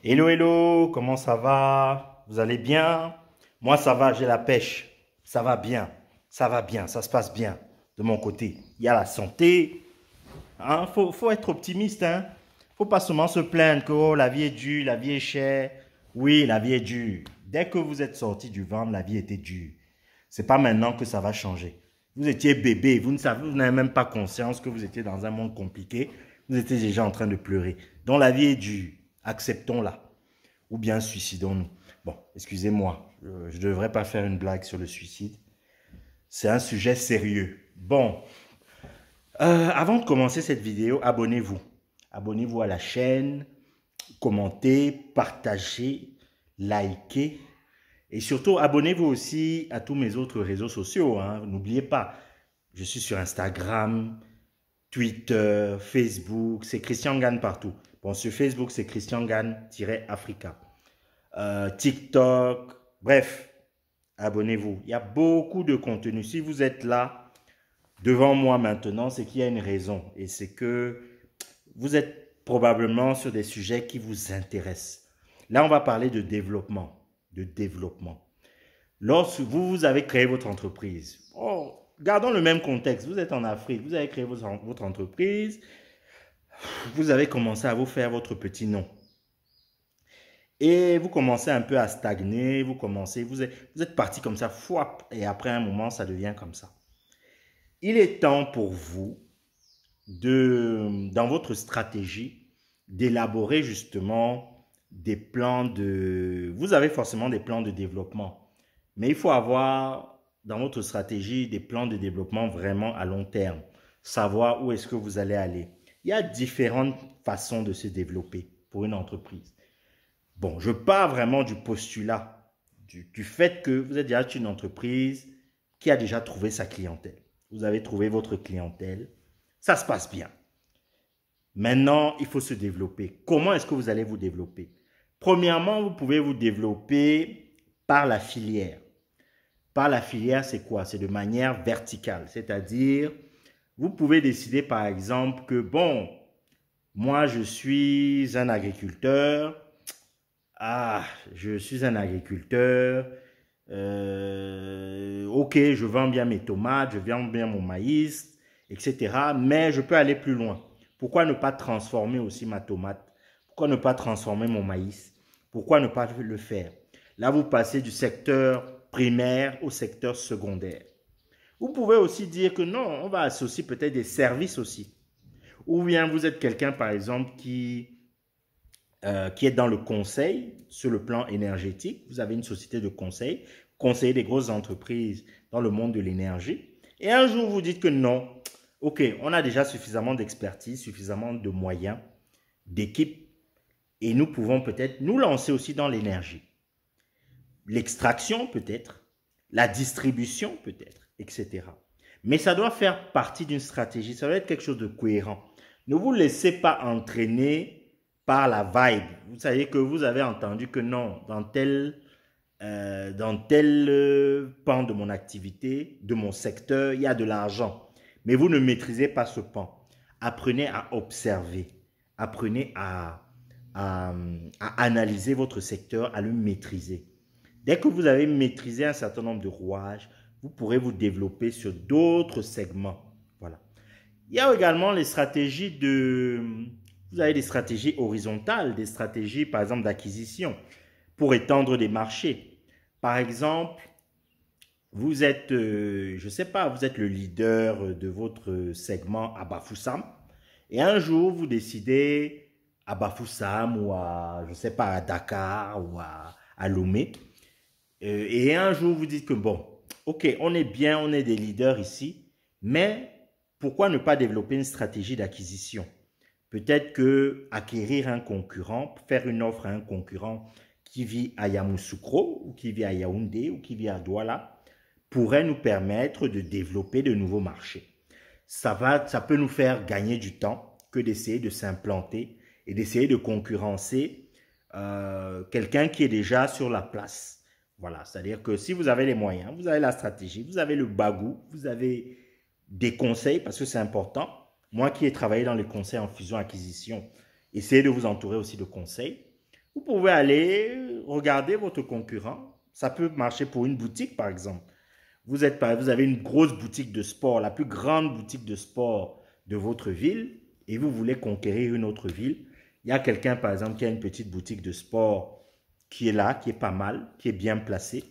Hello, hello, comment ça va? Vous allez bien? Moi, ça va, j'ai la pêche. Ça va bien, ça se passe bien de mon côté. Il y a la santé. Hein? Faut être optimiste. Hein? Faut pas seulement se plaindre que oh, la vie est dure, la vie est chère. Oui, la vie est dure. Dès que vous êtes sorti du ventre, la vie était dure. C'est pas maintenant que ça va changer. Vous étiez bébé, vous n'avez même pas conscience que vous étiez dans un monde compliqué. Vous étiez déjà en train de pleurer. Donc la vie est dure. Acceptons-la. Ou bien suicidons-nous. Bon, excusez-moi, je ne devrais pas faire une blague sur le suicide. C'est un sujet sérieux. Bon, avant de commencer cette vidéo, abonnez-vous. Abonnez-vous à la chaîne, commentez, partagez, likez. Et surtout, abonnez-vous aussi à tous mes autres réseaux sociaux. Hein. N'oubliez pas, je suis sur Instagram, Twitter, Facebook, c'est Christian Gann partout. Bon, sur Facebook, c'est Christian Gann-Africa. TikTok, bref, abonnez-vous. Il y a beaucoup de contenu. Si vous êtes là, devant moi maintenant, c'est qu'il y a une raison. Et c'est que vous êtes probablement sur des sujets qui vous intéressent. Là, on va parler de développement. De développement. Lorsque vous avez créé votre entreprise, oh, gardons le même contexte. Vous êtes en Afrique, vous avez créé votre entreprise, vous avez commencé à vous faire votre petit nom. Et vous commencez un peu à stagner, vous êtes parti comme ça, fouap, et après un moment, ça devient comme ça. Il est temps pour vous, dans votre stratégie, d'élaborer justement des plans de... Vous avez forcément des plans de développement, mais il faut avoir dans votre stratégie des plans de développement vraiment à long terme, savoir où est-ce que vous allez aller. Il y a différentes façons de se développer pour une entreprise. Bon, je pars vraiment du postulat, du fait que vous êtes déjà une entreprise qui a déjà trouvé sa clientèle. Vous avez trouvé votre clientèle, ça se passe bien. Maintenant, il faut se développer. Comment est-ce que vous allez vous développer? Premièrement, vous pouvez vous développer par la filière. Par la filière, c'est quoi? C'est de manière verticale, c'est-à-dire, vous pouvez décider par exemple que, bon, moi je suis un agriculteur. Ah, je suis un agriculteur. Ok, je vends bien mes tomates, je vends bien mon maïs, etc. Mais je peux aller plus loin. Pourquoi ne pas transformer aussi ma tomate? Pourquoi ne pas transformer mon maïs? Pourquoi ne pas le faire? Là, vous passez du secteur primaire au secteur secondaire. Vous pouvez aussi dire que non, on va associer peut-être des services aussi. Ou bien vous êtes quelqu'un, par exemple, qui est dans le conseil sur le plan énergétique. Vous avez une société de conseil, conseiller des grosses entreprises dans le monde de l'énergie. Et un jour, vous dites que non, ok, on a déjà suffisamment d'expertise, suffisamment de moyens, d'équipe, et nous pouvons peut-être nous lancer aussi dans l'énergie. L'extraction peut-être, la distribution peut-être, etc. Mais ça doit faire partie d'une stratégie, ça doit être quelque chose de cohérent. Ne vous laissez pas entraîner par la vibe. Vous savez que vous avez entendu que non, dans tel pan de mon activité, de mon secteur, il y a de l'argent. Mais vous ne maîtrisez pas ce pan. Apprenez à observer. Apprenez à analyser votre secteur, à le maîtriser. Dès que vous avez maîtrisé un certain nombre de rouages, vous pourrez vous développer sur d'autres segments. Voilà. Il y a également les stratégies de... Vous avez des stratégies horizontales, des stratégies, par exemple, d'acquisition pour étendre des marchés. Par exemple, vous êtes, je ne sais pas, vous êtes le leader de votre segment à Bafoussam et un jour, vous décidez à Bafoussam ou à, je ne sais pas, à Dakar ou à Lomé. Et un jour, vous dites que bon, ok, on est bien, on est des leaders ici, mais pourquoi ne pas développer une stratégie d'acquisition? Peut-être que acquérir un concurrent, faire une offre à un concurrent qui vit à Yamoussoukro ou qui vit à Yaoundé ou qui vit à Douala pourrait nous permettre de développer de nouveaux marchés. Ça peut nous faire gagner du temps que d'essayer de s'implanter et d'essayer de concurrencer quelqu'un qui est déjà sur la place. Voilà, c'est-à-dire que si vous avez les moyens, vous avez la stratégie, vous avez le bagou, vous avez des conseils parce que c'est important. Moi qui ai travaillé dans les conseils en fusion-acquisition, essayez de vous entourer aussi de conseils. Vous pouvez aller regarder votre concurrent. Ça peut marcher pour une boutique, par exemple. Vous avez une grosse boutique de sport, la plus grande boutique de sport de votre ville, et vous voulez conquérir une autre ville. Il y a quelqu'un, par exemple, qui a une petite boutique de sport qui est là, qui est pas mal, qui est bien placée.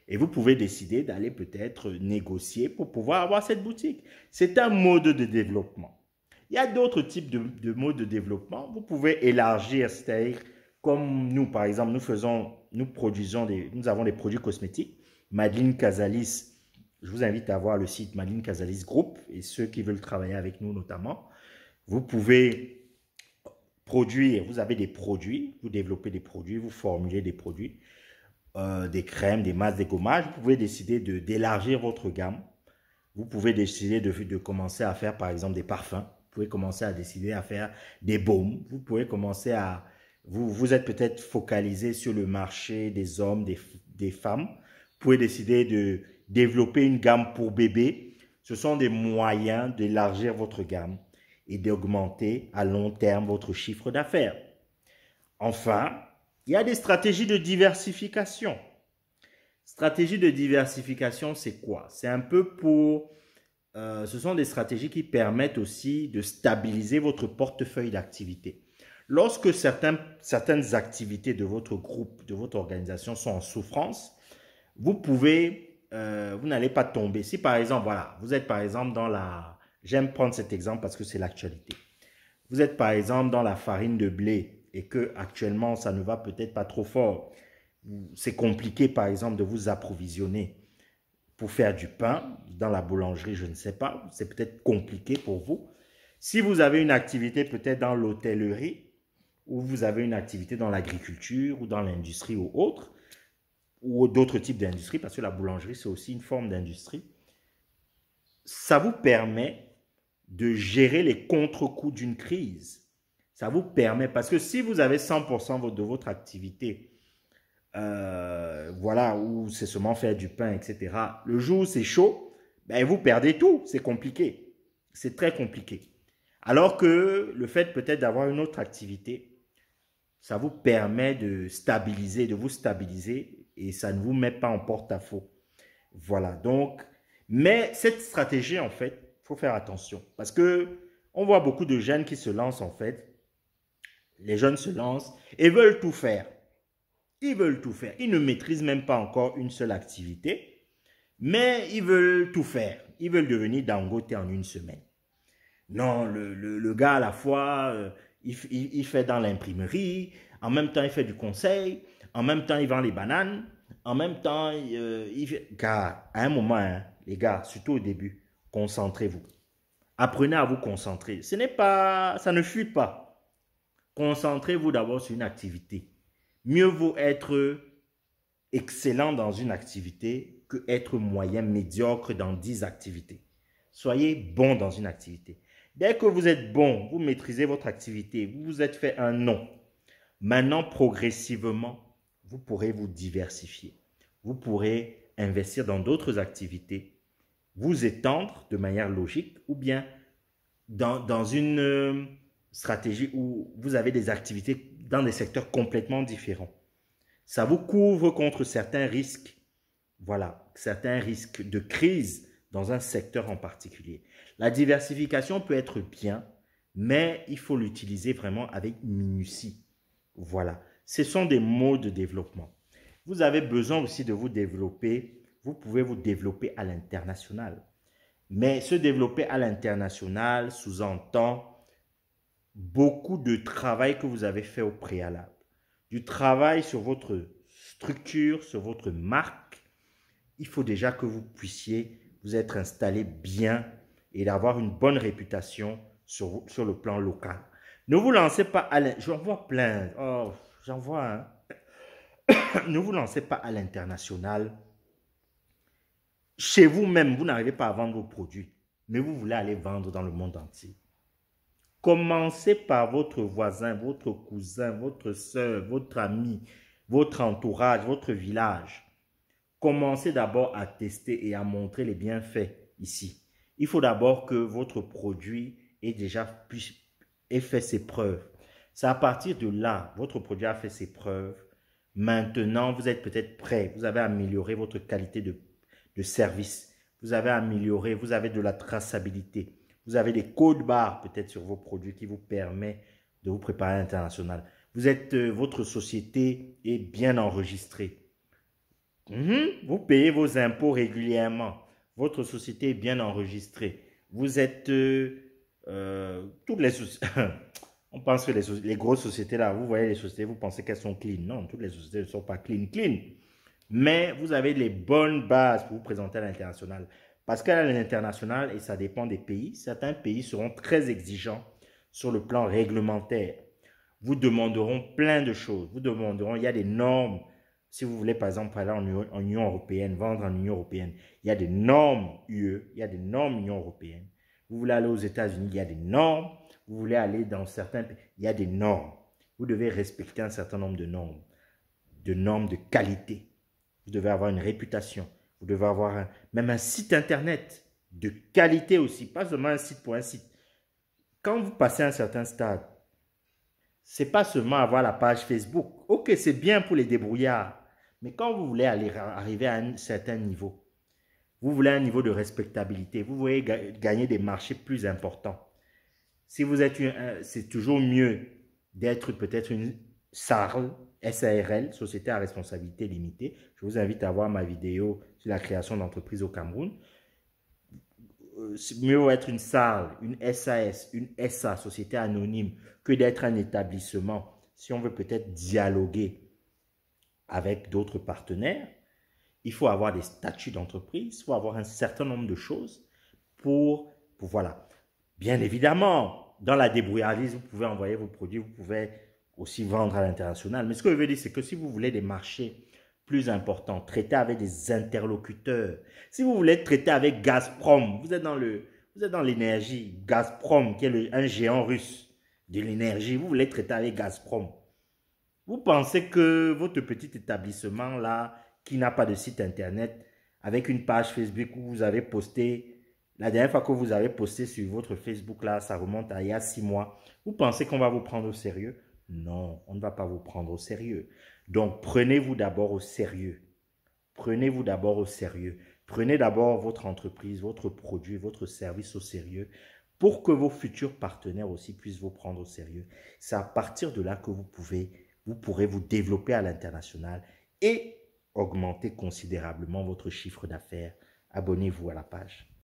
Et vous pouvez décider d'aller peut-être négocier pour pouvoir avoir cette boutique. C'est un mode de développement. Il y a d'autres types de modes de développement. Vous pouvez élargir, c'est-à-dire comme nous, par exemple, nous avons des produits cosmétiques. Madeleine Casalis, je vous invite à voir le site Madeleine Casalis Group et ceux qui veulent travailler avec nous notamment. Vous pouvez produire, vous avez des produits, vous développez des produits, vous formulez des produits, des crèmes, des masques, des gommages. Vous pouvez décider d'élargir votre gamme. Vous pouvez décider de commencer à faire, par exemple, des parfums. Vous pouvez commencer à décider à faire des baumes. Vous pouvez commencer à... Vous êtes peut-être focalisé sur le marché des hommes, des femmes. Vous pouvez décider de développer une gamme pour bébés. Ce sont des moyens d'élargir votre gamme et d'augmenter à long terme votre chiffre d'affaires. Enfin, il y a des stratégies de diversification. Stratégie de diversification, c'est quoi? C'est un peu pour... ce sont des stratégies qui permettent aussi de stabiliser votre portefeuille d'activités. Lorsque certaines activités de votre groupe, de votre organisation sont en souffrance, vous n'allez pas tomber. Si par exemple, voilà, vous êtes par exemple dans la... J'aime prendre cet exemple parce que c'est l'actualité. Vous êtes par exemple dans la farine de blé et que actuellement ça ne va peut-être pas trop fort. C'est compliqué par exemple de vous approvisionner pour faire du pain dans la boulangerie, je ne sais pas. C'est peut-être compliqué pour vous. Si vous avez une activité peut-être dans l'hôtellerie, ou vous avez une activité dans l'agriculture ou dans l'industrie ou autre, ou d'autres types d'industries, parce que la boulangerie, c'est aussi une forme d'industrie, ça vous permet de gérer les contre-coups d'une crise. Ça vous permet, parce que si vous avez 100% de votre activité, voilà, où c'est seulement faire du pain, etc., le jour où c'est chaud, ben vous perdez tout, c'est compliqué. C'est très compliqué. Alors que le fait peut-être d'avoir une autre activité, ça vous permet de vous stabiliser et ça ne vous met pas en porte-à-faux. Voilà, donc, mais cette stratégie, en fait, il faut faire attention parce que on voit beaucoup de jeunes qui se lancent, en fait. Les jeunes se lancent et veulent tout faire. Ils veulent tout faire. Ils ne maîtrisent même pas encore une seule activité, mais ils veulent tout faire. Ils veulent devenir Dangote en une semaine. Non, le gars, à la fois, il fait dans l'imprimerie, en même temps, il fait du conseil, en même temps, il vend les bananes, en même temps, il fait... Car, à un moment, hein, les gars, surtout au début, concentrez-vous. Apprenez à vous concentrer. Ça ne fuit pas. Concentrez-vous d'abord sur une activité. Mieux vaut être excellent dans une activité que être moyen, médiocre dans 10 activités. Soyez bon dans une activité. Dès que vous êtes bon, vous maîtrisez votre activité, vous vous êtes fait un nom. Maintenant, progressivement, vous pourrez vous diversifier. Vous pourrez investir dans d'autres activités, vous étendre de manière logique ou bien dans une stratégie où vous avez des activités dans des secteurs complètement différents. Ça vous couvre contre certains risques, voilà, certains risques de crise dans un secteur en particulier. La diversification peut être bien, mais il faut l'utiliser vraiment avec minutie. Voilà, ce sont des modes de développement. Vous avez besoin aussi de vous développer, vous pouvez vous développer à l'international. Mais se développer à l'international sous-entend beaucoup de travail que vous avez fait au préalable. Du travail sur votre structure, sur votre marque. Il faut déjà que vous puissiez vous être installé bien et d'avoir une bonne réputation sur le plan local. Ne vous lancez pas à l'international. J'en vois plein. Oh, j'en vois un. Ne vous lancez pas à l'international. Chez vous-même, vous n'arrivez pas à vendre vos produits, mais vous voulez aller vendre dans le monde entier. Commencez par votre voisin, votre cousin, votre soeur, votre ami, votre entourage, votre village. Commencez d'abord à tester et à montrer les bienfaits ici. Il faut d'abord que votre produit ait fait ses preuves. C'est à partir de là, votre produit a fait ses preuves. Maintenant, vous êtes peut-être prêt. Vous avez amélioré votre qualité de service. Vous avez amélioré, vous avez de la traçabilité. Vous avez des codes barres peut-être sur vos produits qui vous permettent de vous préparer à l'international. Votre société est bien enregistrée. Vous payez vos impôts régulièrement. Votre société est bien enregistrée. Vous êtes toutes les sociétés. On pense que les grosses sociétés là, vous voyez les sociétés, vous pensez qu'elles sont clean. Non, toutes les sociétés ne sont pas clean. Mais vous avez les bonnes bases pour vous présenter à l'international. Parce qu'à l'international, et ça dépend des pays, certains pays seront très exigeants sur le plan réglementaire. Vous demanderont plein de choses. Vous demanderont, il y a des normes. Si vous voulez, par exemple, aller en Union européenne, vendre en Union européenne, il y a des normes UE, il y a des normes Union européenne. Vous voulez aller aux États-Unis, il y a des normes. Vous voulez aller dans certains pays, il y a des normes. Vous devez respecter un certain nombre de normes de qualité. Vous devez avoir une réputation. Vous devez avoir même un site internet de qualité aussi, pas seulement un site pour un site. Quand vous passez à un certain stade, c'est pas seulement avoir la page Facebook. Ok, c'est bien pour les débrouillards. Mais quand vous voulez arriver à un certain niveau, vous voulez un niveau de respectabilité, vous voulez gagner des marchés plus importants. Si vous êtes c'est toujours mieux d'être peut-être une SARL, SARL, Société à responsabilité limitée. Je vous invite à voir ma vidéo sur la création d'entreprises au Cameroun. C'est mieux être une SARL, une SAS, une SA, Société anonyme, que d'être un établissement. Si on veut peut-être dialoguer avec d'autres partenaires, il faut avoir des statuts d'entreprise, il faut avoir un certain nombre de choses pour voilà. Bien évidemment, dans la débrouillardise, vous pouvez envoyer vos produits, vous pouvez aussi vendre à l'international. Mais ce que je veux dire, c'est que si vous voulez des marchés plus importants, traiter avec des interlocuteurs, si vous voulez traiter avec Gazprom, vous êtes dans l'énergie, Gazprom, qui est un géant russe de l'énergie, vous voulez traiter avec Gazprom. Vous pensez que votre petit établissement là, qui n'a pas de site internet, avec une page Facebook où vous avez posté, la dernière fois que vous avez posté sur votre Facebook là, ça remonte à il y a 6 mois, vous pensez qu'on va vous prendre au sérieux? Non, on ne va pas vous prendre au sérieux. Donc, prenez-vous d'abord au sérieux. Prenez-vous d'abord au sérieux. Prenez d'abord votre entreprise, votre produit, votre service au sérieux pour que vos futurs partenaires aussi puissent vous prendre au sérieux. C'est à partir de là que vous pourrez vous développer à l'international et augmenter considérablement votre chiffre d'affaires. Abonnez-vous à la page.